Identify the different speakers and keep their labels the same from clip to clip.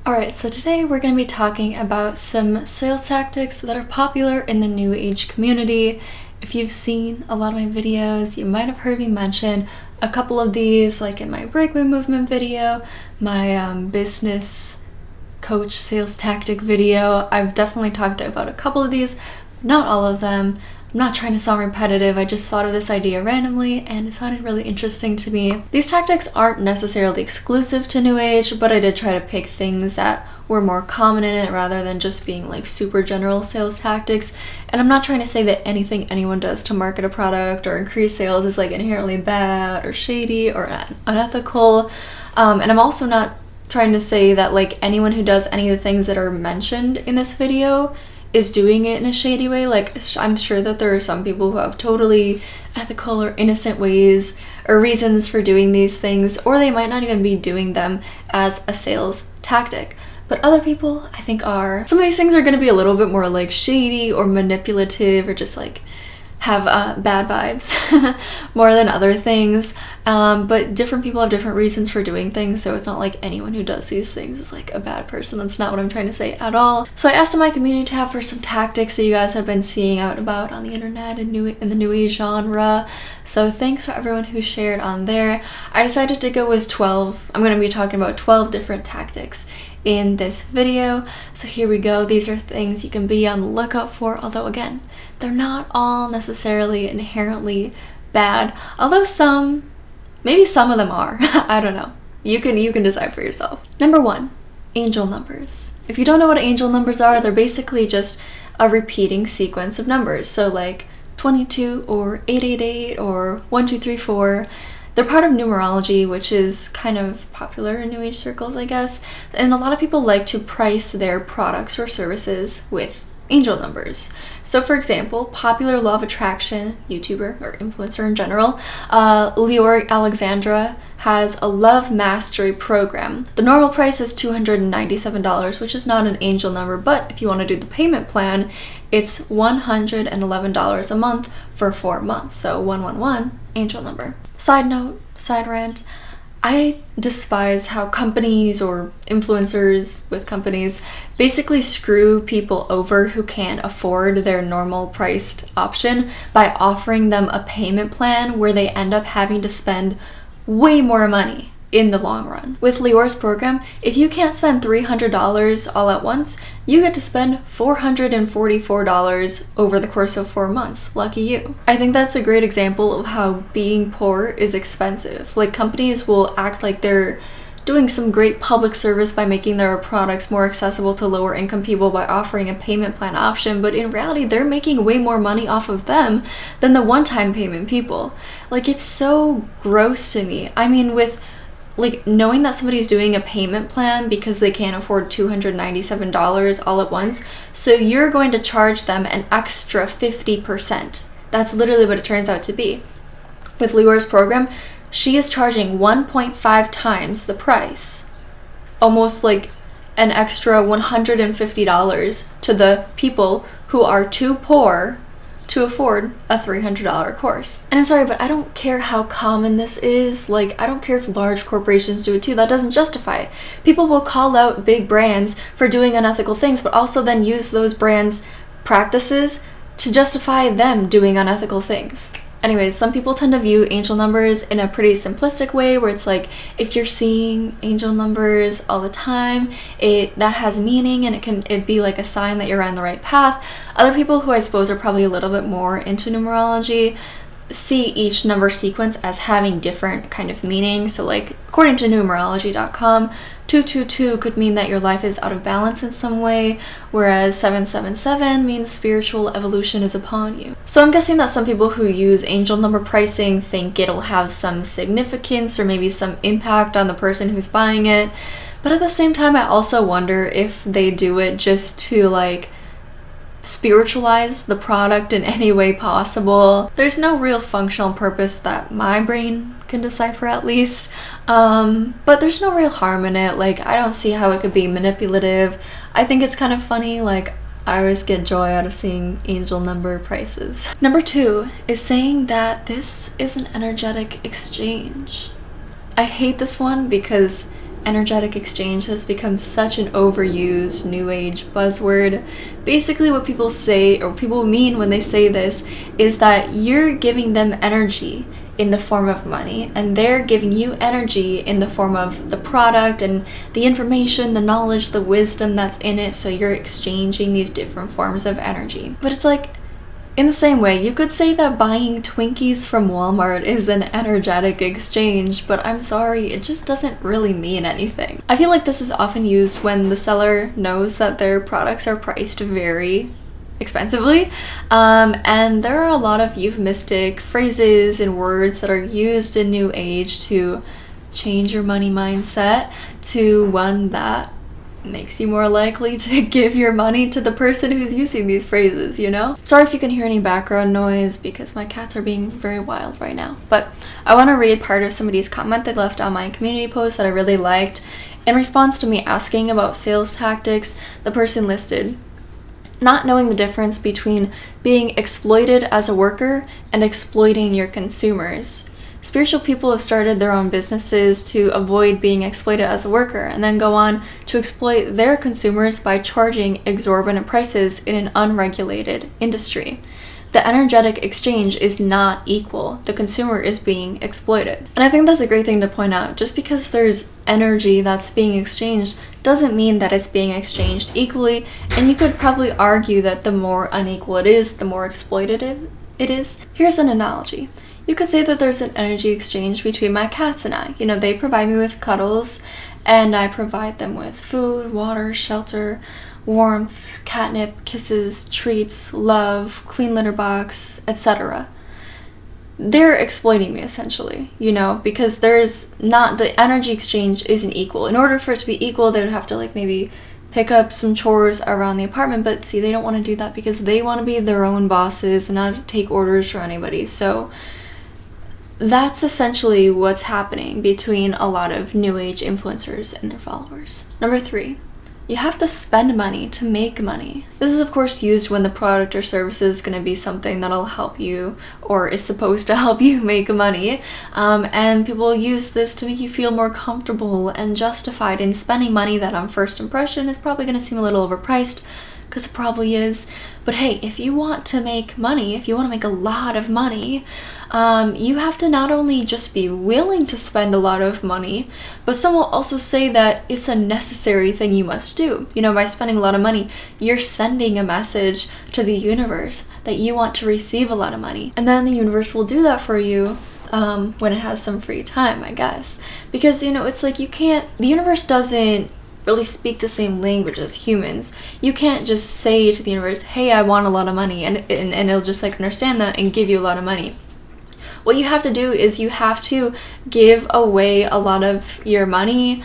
Speaker 1: Alright, so today we're going to be talking about some sales tactics that are popular in the New Age community. If you've seen a lot of my videos, you might have heard me mention a couple of these, like in my Breakaway Movement video, my business coach sales tactic video. I've definitely talked about a couple of these, not all of them. I'm not trying to sound repetitive, I just thought of this idea randomly and it sounded really interesting to me. These tactics aren't necessarily exclusive to New Age, but I did try to pick things that were more common in it rather than just being like super general sales tactics. And I'm not trying to say that anything anyone does to market a product or increase sales is like inherently bad or shady or unethical. And I'm also not trying to say that like anyone who does any of the things that are mentioned in this video is doing it in a shady way. Like, I'm sure that there are some people who have totally ethical or innocent ways or reasons for doing these things, or they might not even be doing them as a sales tactic. But other people, I think, are. Some of these things are going to be a little bit more like shady or manipulative or just like have bad vibes more than other things, but different people have different reasons for doing things, so it's not like anyone who does these things is like a bad person. That's not what I'm trying to say at all. So I asked in my community tab for some tactics that you guys have been seeing out about on the internet in the New Age genre, so thanks for everyone who shared on there. I decided to go with 12. I'm going to be talking about 12 different tactics in this video, so here we go. These are things you can be on the lookout for, although again, they're not all necessarily inherently bad, although maybe some of them are. I don't know. You can decide for yourself. Number 1, angel numbers. If you don't know what angel numbers are, they're basically just a repeating sequence of numbers. So like 22 or 888 or 1234. They're part of numerology, which is kind of popular in New Age circles, I guess. And a lot of people like to price their products or services with angel numbers. So for example, popular law of attraction YouTuber or influencer in general, Lior Alexandra, has a love mastery program. The normal price is $297, which is not an angel number, but if you want to do the payment plan, it's $111 a month for 4 months. So 111 angel number. Side note, side rant, I despise how companies or influencers with companies basically screw people over who can't afford their normal priced option by offering them a payment plan where they end up having to spend way more money in the long run. With Lior's program, if you can't spend $300 all at once, you get to spend $444 over the course of 4 months. Lucky you. I think that's a great example of how being poor is expensive. Like, companies will act like they're doing some great public service by making their products more accessible to lower income people by offering a payment plan option, but in reality they're making way more money off of them than the one-time payment people. Like, it's so gross to me. I mean, with like knowing that somebody's doing a payment plan because they can't afford $297 all at once, so you're going to charge them an extra 50%. That's literally what it turns out to be. With Lior's program, she is charging 1.5 times the price, almost like an extra $150 to the people who are too poor to afford a $300 course. And I'm sorry, but I don't care how common this is. Like, I don't care if large corporations do it too. That doesn't justify it. People will call out big brands for doing unethical things, but also then use those brands' practices to justify them doing unethical things. Anyways, some people tend to view angel numbers in a pretty simplistic way where it's like, if you're seeing angel numbers all the time, that has meaning and it'd be like a sign that you're on the right path. Other people who I suppose are probably a little bit more into numerology see each number sequence as having different kind of meaning. So like, according to numerology.com, 222 could mean that your life is out of balance in some way, whereas 777 means spiritual evolution is upon you. So I'm guessing that some people who use angel number pricing think it'll have some significance or maybe some impact on the person who's buying it. But at the same time, I also wonder if they do it just to like spiritualize the product in any way possible. There's no real functional purpose that my brain can decipher, at least, but there's no real harm in it. Like, I don't see how it could be manipulative. I think it's kind of funny. Like, I always get joy out of seeing angel number prices. Number 2 is saying that this is an energetic exchange. I hate this one because energetic exchange has become such an overused new age buzzword. Basically what people say, or people mean when they say this, is that you're giving them energy in the form of money, and they're giving you energy in the form of the product and the information, the knowledge, the wisdom that's in it. So you're exchanging these different forms of energy. But it's like, in the same way, you could say that buying Twinkies from Walmart is an energetic exchange, but I'm sorry, it just doesn't really mean anything. I feel like this is often used when the seller knows that their products are priced very expensively, and there are a lot of euphemistic phrases and words that are used in New Age to change your money mindset to one that makes you more likely to give your money to the person who's using these phrases, you know? Sorry if you can hear any background noise because my cats are being very wild right now. But I want to read part of somebody's comment they left on my community post that I really liked. In response to me asking about sales tactics, the person listed, "Not knowing the difference between being exploited as a worker and exploiting your consumers. Spiritual people have started their own businesses to avoid being exploited as a worker and then go on to exploit their consumers by charging exorbitant prices in an unregulated industry. The energetic exchange is not equal. The consumer is being exploited." And I think that's a great thing to point out. Just because there's energy that's being exchanged doesn't mean that it's being exchanged equally, and you could probably argue that the more unequal it is, the more exploitative it is. Here's an analogy. You could say that there's an energy exchange between my cats and I. You know, they provide me with cuddles, and I provide them with food, water, shelter, warmth, catnip, kisses, treats, love, clean litter box, etc. They're exploiting me essentially, you know, because there's not, the energy exchange isn't equal. In order for it to be equal, they would have to like maybe pick up some chores around the apartment, but see, they don't want to do that because they want to be their own bosses and not take orders from anybody. So that's essentially what's happening between a lot of New Age influencers and their followers. Number 3, you have to spend money to make money. This is of course used when the product or service is going to be something that'll help you or is supposed to help you make money. And people use this to make you feel more comfortable and justified in spending money that on first impression is probably going to seem a little overpriced, because it probably is. But hey, if you want to make money, if you want to make a lot of money, you have to not only just be willing to spend a lot of money, but some will also say that it's a necessary thing you must do. You know, by spending a lot of money, you're sending a message to the universe that you want to receive a lot of money. And then the universe will do that for you when it has some free time, I guess. Because, you know, it's like the universe doesn't really speak the same language as humans. You can't just say to the universe, hey, I want a lot of money, and it'll just like understand that and give you a lot of money. What you have to do is you have to give away a lot of your money,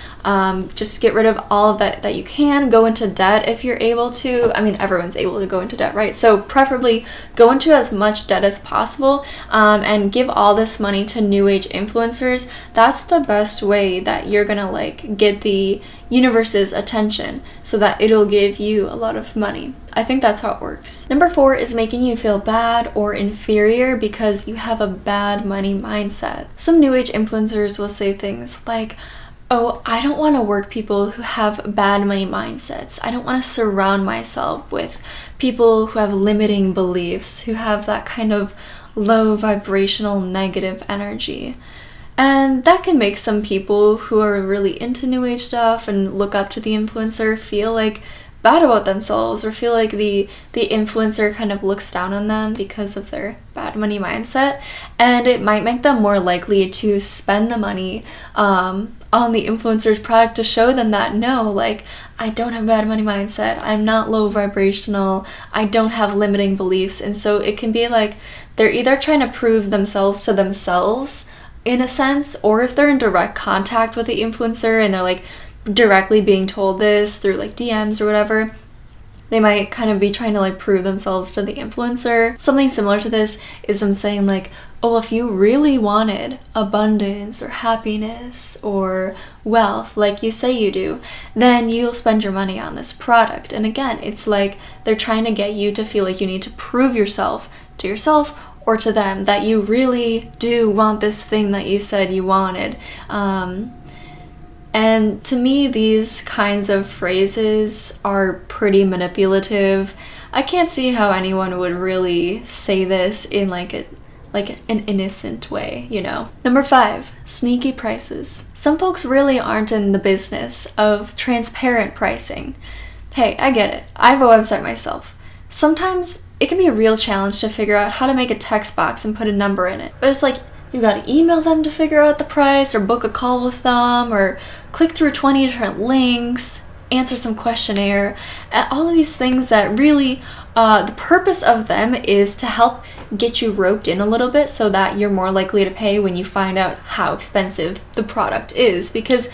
Speaker 1: just get rid of all of that you can, go into debt if you're able to. I mean, everyone's able to go into debt, right? So preferably go into as much debt as possible, and give all this money to New Age influencers. That's the best way that you're gonna like get the universe's attention so that it'll give you a lot of money. I think that's how it works. Number 4 is making you feel bad or inferior because you have a bad money mindset. Some New Age influencers will say things like, oh, I don't want to work people who have bad money mindsets. I don't want to surround myself with people who have limiting beliefs, who have that kind of low vibrational negative energy. And that can make some people who are really into New Age stuff and look up to the influencer feel like bad about themselves, or feel like the influencer kind of looks down on them because of their bad money mindset. And it might make them more likely to spend the money on the influencer's product to show them that, no, like, I don't have a bad money mindset, I'm not low vibrational, I don't have limiting beliefs. And so it can be like they're either trying to prove themselves to themselves in a sense, or if they're in direct contact with the influencer and they're like directly being told this through like DMs or whatever, they might kind of be trying to like prove themselves to the influencer. Something similar to this is them saying like, oh, if you really wanted abundance or happiness or wealth like you say you do, then you'll spend your money on this product. And again, it's like they're trying to get you to feel like you need to prove yourself to yourself or to them that you really do want this thing that you said you wanted. And to me, these kinds of phrases are pretty manipulative. I can't see how anyone would really say this in like an innocent way, you know? Number 5, sneaky prices. Some folks really aren't in the business of transparent pricing. Hey, I get it. I have a website myself. Sometimes it can be a real challenge to figure out how to make a text box and put a number in it. But it's like, you gotta email them to figure out the price, or book a call with them, or click through 20 different links, answer some questionnaire, and all of these things that really, the purpose of them is to help get you roped in a little bit so that you're more likely to pay when you find out how expensive the product is, because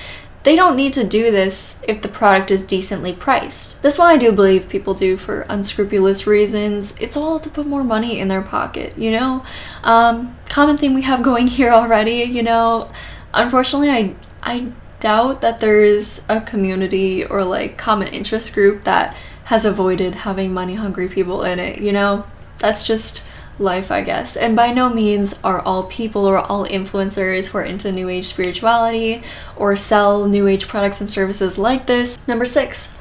Speaker 1: they don't need to do this if the product is decently priced. This one I do believe people do for unscrupulous reasons. It's all to put more money in their pocket, you know? Common theme we have going here already, you know? Unfortunately, I doubt that there's a community or like common interest group that has avoided having money-hungry people in it, you know? That's just life, I guess. And by no means are all people or all influencers who are into New Age spirituality or sell New Age products and services like this. Number 6,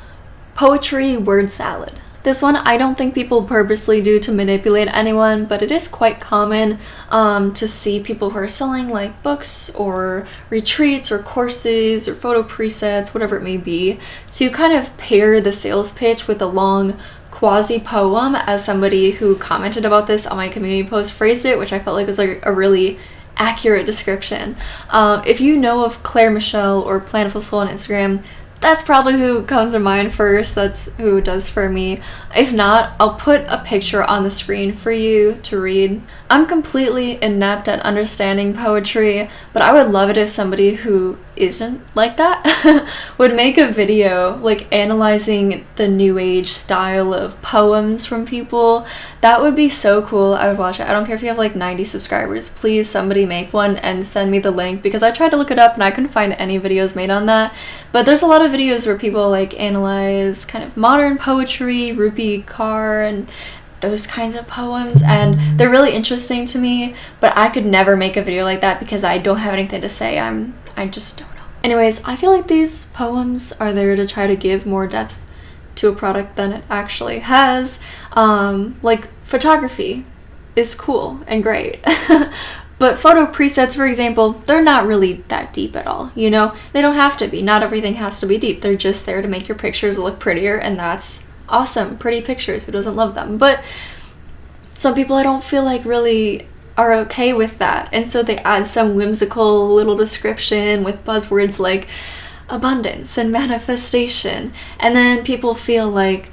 Speaker 1: poetry word salad. This one I don't think people purposely do to manipulate anyone, but it is quite common to see people who are selling like books or retreats or courses or photo presets, whatever it may be, to kind of pair the sales pitch with a long quasi-poem, as somebody who commented about this on my community post phrased it, which I felt like was like a really accurate description. If you know of Claire Michelle or Planful Soul on Instagram, that's probably who comes to mind first. That's who it does for me. If not, I'll put a picture on the screen for you to read. I'm completely inept at understanding poetry, but I would love it if somebody who isn't like that would make a video like analyzing the New Age style of poems from people. That would be so cool. I would watch it. I don't care if you have like 90 subscribers. Please, somebody make one and send me the link, because I tried to look it up and I couldn't find any videos made on that. But there's a lot of videos where people like analyze kind of modern poetry, Rupi Kaur, and those kinds of poems, and they're really interesting to me, but I could never make a video like that because I don't have anything to say. I just don't know. Anyways, I feel like these poems are there to try to give more depth to a product than it actually has. Like photography is cool and great. But photo presets, for example, they're not really that deep at all, you know? They don't have to be. Not everything has to be deep. They're just there to make your pictures look prettier, and that's awesome. Pretty pictures. Who doesn't love them? But some people I don't feel like really are okay with that, and so they add some whimsical little description with buzzwords like abundance and manifestation, and then people feel like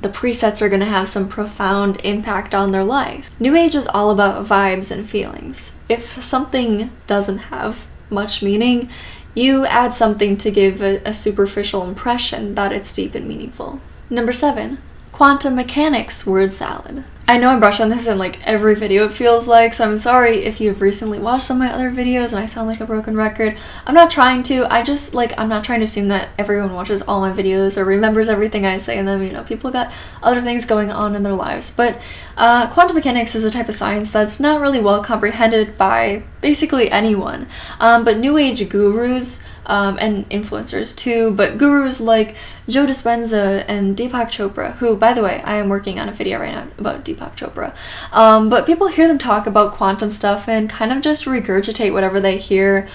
Speaker 1: the presets are going to have some profound impact on their life. New Age is all about vibes and feelings. If something doesn't have much meaning, you add something to give a superficial impression that it's deep and meaningful. Number 7, quantum mechanics word salad. I know I brush on this in like every video it feels like, so I'm sorry if you've recently watched some of my other videos and I sound like a broken record. I'm not trying to. I'm not trying to assume that everyone watches all my videos or remembers everything I say, and then, you know, people got other things going on in their lives. But quantum mechanics is a type of science that's not really well comprehended by basically anyone. But New Age gurus, and influencers too, but gurus like Joe Dispenza and Deepak Chopra, who, by the way, I am working on a video right now about Deepak Chopra, but people hear them talk about quantum stuff and kind of just regurgitate whatever they hear.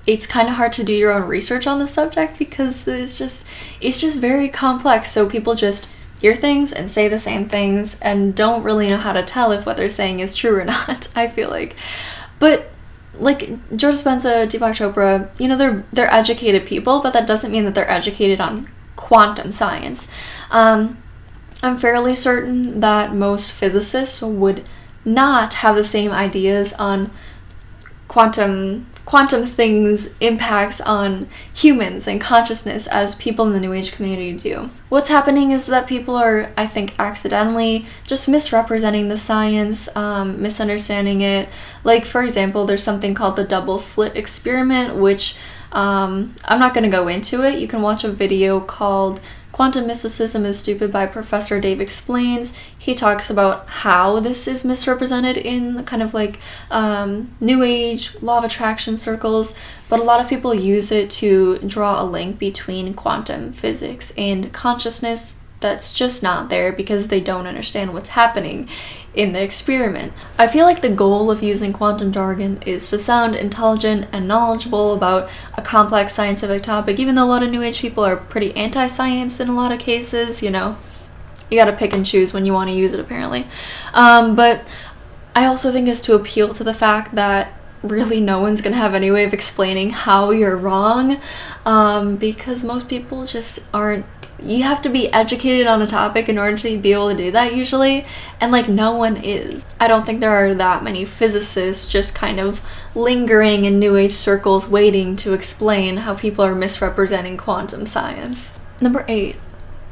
Speaker 1: It's kind of hard to do your own research on the subject because it's just very complex, so people just hear things and say the same things and don't really know how to tell if what they're saying is true or not, I feel like. But like Joe Dispenza, Deepak Chopra, you know, they're educated people, but that doesn't mean that they're educated on quantum science. I'm fairly certain that most physicists would not have the same ideas on quantum things' impacts on humans and consciousness as people in the New Age community do. What's happening is that people are, I think, accidentally just misrepresenting the science, misunderstanding it. Like, for example, there's something called the double slit experiment, which I'm not going to go into it. You can watch a video called Quantum Mysticism is Stupid by Professor Dave Explains. He talks about how this is misrepresented in kind of like New Age, law of attraction circles, but a lot of people use it to draw a link between quantum physics and consciousness that's just not there because they don't understand what's happening in the experiment. I feel like the goal of using quantum jargon is to sound intelligent and knowledgeable about a complex scientific topic, even though a lot of New Age people are pretty anti-science in a lot of cases, you know. You gotta pick and choose when you want to use it, apparently. But I also think it's to appeal to the fact that really no one's gonna have any way of explaining how you're wrong, because most people just aren't. You have to be educated on a topic in order to be able to do that usually, and like no one is. I don't think there are that many physicists just kind of lingering in New Age circles waiting to explain how people are misrepresenting quantum science. Number 8,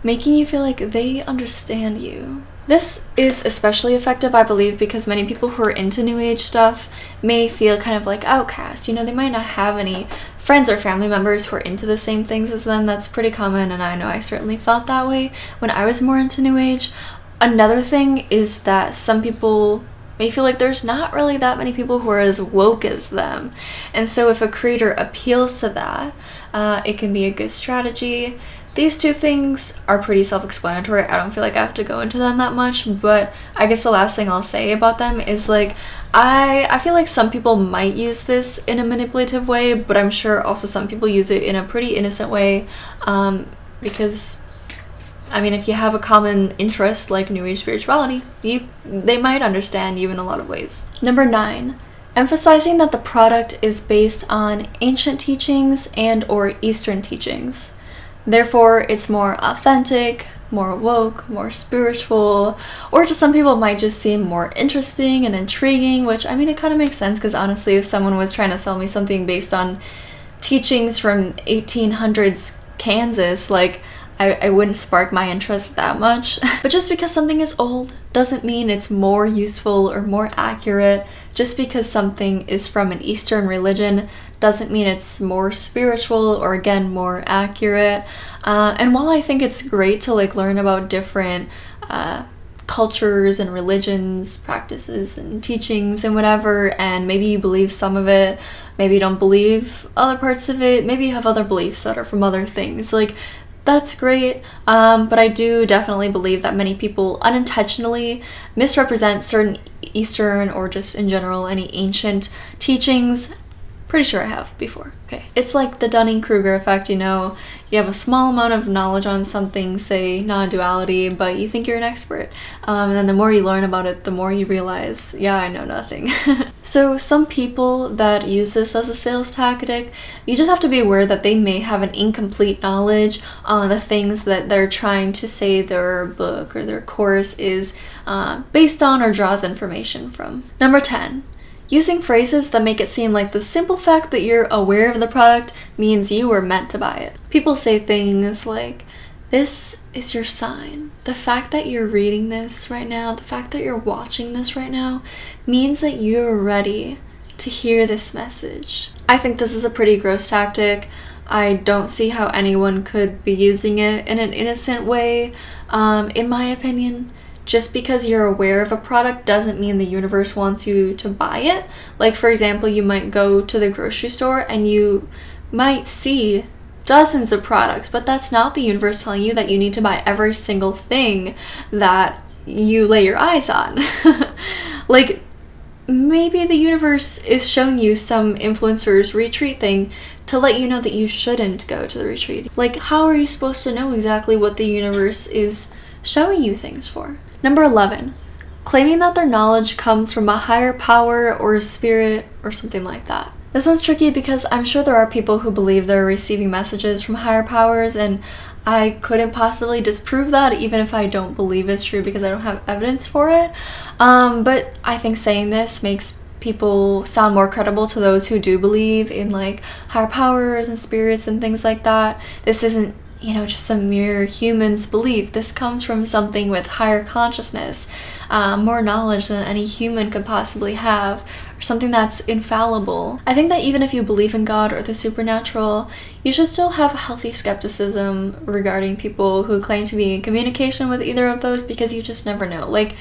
Speaker 1: making you feel like they understand you. This is especially effective, I believe, because many people who are into New Age stuff may feel kind of like outcasts. You know, they might not have any friends or family members who are into the same things as them. That's pretty common, and I know I certainly felt that way when I was more into New Age. Another thing is that some people may feel like there's not really that many people who are as woke as them. And so if a creator appeals to that, it can be a good strategy. These two things are pretty self-explanatory. I don't feel like I have to go into them that much, but I guess the last thing I'll say about them is like, I feel like some people might use this in a manipulative way, but I'm sure also some people use it in a pretty innocent way, because, I mean, if you have a common interest like New Age spirituality, they might understand you in a lot of ways. Number 9, emphasizing that the product is based on ancient teachings and or Eastern teachings. Therefore, it's more authentic, more woke, more spiritual, or to some people it might just seem more interesting and intriguing, which, I mean, it kind of makes sense because honestly, if someone was trying to sell me something based on teachings from 1800s Kansas, like, I wouldn't spark my interest that much. But just because something is old doesn't mean it's more useful or more accurate. Just because something is from an Eastern religion doesn't mean it's more spiritual or, again, more accurate. And while I think it's great to like learn about different cultures and religions, practices and teachings and whatever, and maybe you believe some of it, maybe you don't believe other parts of it, maybe you have other beliefs that are from other things, like, that's great, but I do definitely believe that many people unintentionally misrepresent certain Eastern or just in general any ancient teachings. Pretty sure I have before. Okay. It's like the Dunning-Kruger effect, you know. You have a small amount of knowledge on something, say non-duality, but you think you're an expert. And then the more you learn about it, the more you realize, yeah, I know nothing. So some people that use this as a sales tactic, you just have to be aware that they may have an incomplete knowledge on the things that they're trying to say their book or their course is based on or draws information from. Number 10. Using phrases that make it seem like the simple fact that you're aware of the product means you were meant to buy it. People say things like, this is your sign. The fact that you're reading this right now, the fact that you're watching this right now, means that you're ready to hear this message. I think this is a pretty gross tactic. I don't see how anyone could be using it in an innocent way, in my opinion. Just because you're aware of a product doesn't mean the universe wants you to buy it. Like, for example, you might go to the grocery store and you might see dozens of products, but that's not the universe telling you that you need to buy every single thing that you lay your eyes on. Like, maybe the universe is showing you some influencer's retreat thing to let you know that you shouldn't go to the retreat. Like, how are you supposed to know exactly what the universe is showing you things for? Number 11, claiming that their knowledge comes from a higher power or a spirit or something like that. This one's tricky because I'm sure there are people who believe they're receiving messages from higher powers, and I couldn't possibly disprove that even if I don't believe it's true because I don't have evidence for it. But I think saying this makes people sound more credible to those who do believe in like higher powers and spirits and things like that. This isn't, you know, just a mere human's belief. This comes from something with higher consciousness, more knowledge than any human could possibly have, or something that's infallible. I think that even if you believe in God or the supernatural, you should still have healthy skepticism regarding people who claim to be in communication with either of those, because you just never know. Like,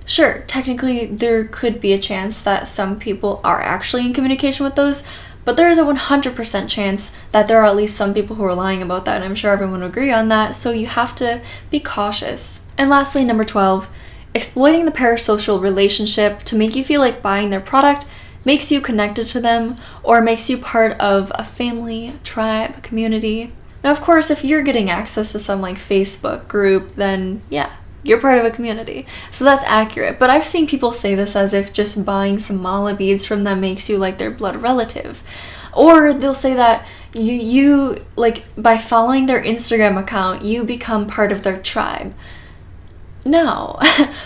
Speaker 1: sure, technically there could be a chance that some people are actually in communication with those, but there is a 100% chance that there are at least some people who are lying about that, and I'm sure everyone would agree on that, so you have to be cautious. And lastly, number 12, exploiting the parasocial relationship to make you feel like buying their product makes you connected to them or makes you part of a family, tribe, community. Now, of course, if you're getting access to some like Facebook group, then yeah, you're part of a community. So that's accurate. But I've seen people say this as if just buying some mala beads from them makes you like their blood relative. Or they'll say that you like by following their Instagram account, you become part of their tribe. No,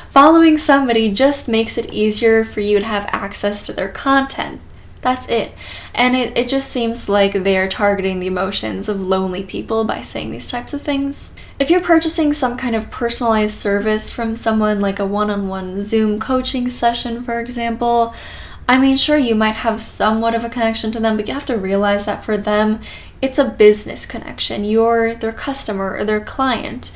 Speaker 1: following somebody just makes it easier for you to have access to their content. That's it. And it just seems like they are targeting the emotions of lonely people by saying these types of things. If you're purchasing some kind of personalized service from someone, like a one-on-one Zoom coaching session, for example, I mean, sure, you might have somewhat of a connection to them, but you have to realize that for them, it's a business connection. You're their customer or their client.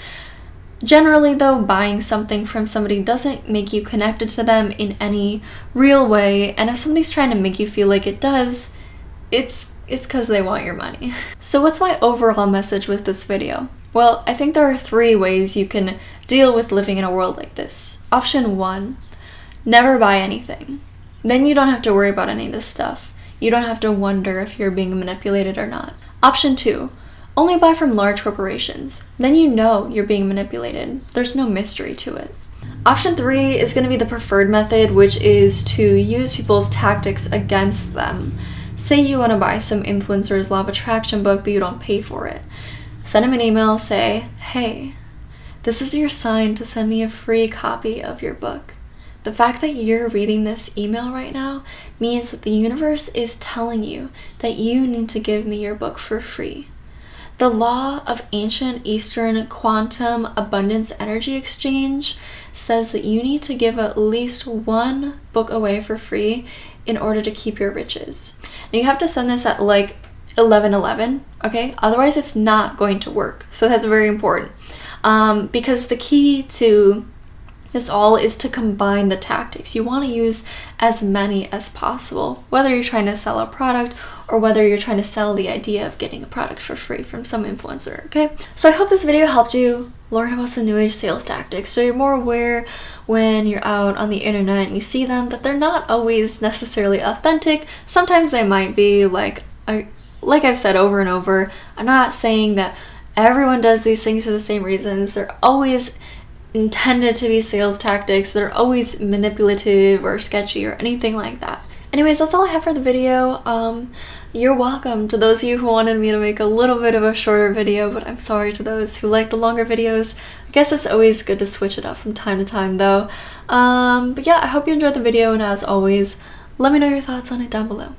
Speaker 1: Generally, though, buying something from somebody doesn't make you connected to them in any real way, and if somebody's trying to make you feel like it does, it's because they want your money. So what's my overall message with this video? Well, I think there are 3 ways you can deal with living in a world like this. Option 1, never buy anything. Then you don't have to worry about any of this stuff. You don't have to wonder if you're being manipulated or not. Option 2, only buy from large corporations. Then you know you're being manipulated. There's no mystery to it. Option 3 is going to be the preferred method, which is to use people's tactics against them. Say you want to buy some influencer's law of attraction book, but you don't pay for it. Send them an email, say, hey, this is your sign to send me a free copy of your book. The fact that you're reading this email right now means that the universe is telling you that you need to give me your book for free. The law of ancient Eastern quantum abundance energy exchange says that you need to give at least 1 book away for free in order to keep your riches. Now you have to send this at like 11:11, okay? Otherwise it's not going to work. So that's very important. Because the key to this all is to combine the tactics. You want to use as many as possible, whether you're trying to sell a product or whether you're trying to sell the idea of getting a product for free from some influencer, okay? So I hope this video helped you learn about some new age sales tactics, so you're more aware when you're out on the internet and you see them that they're not always necessarily authentic. Sometimes they might be, like I've said over and over, I'm not saying that everyone does these things for the same reasons. They're always intended to be sales tactics. They're always manipulative or sketchy or anything like that. Anyways, that's all I have for the video. You're welcome to those of you who wanted me to make a little bit of a shorter video, but I'm sorry to those who like the longer videos. I guess it's always good to switch it up from time to time though. But yeah, I hope you enjoyed the video, and as always, let me know your thoughts on it down below.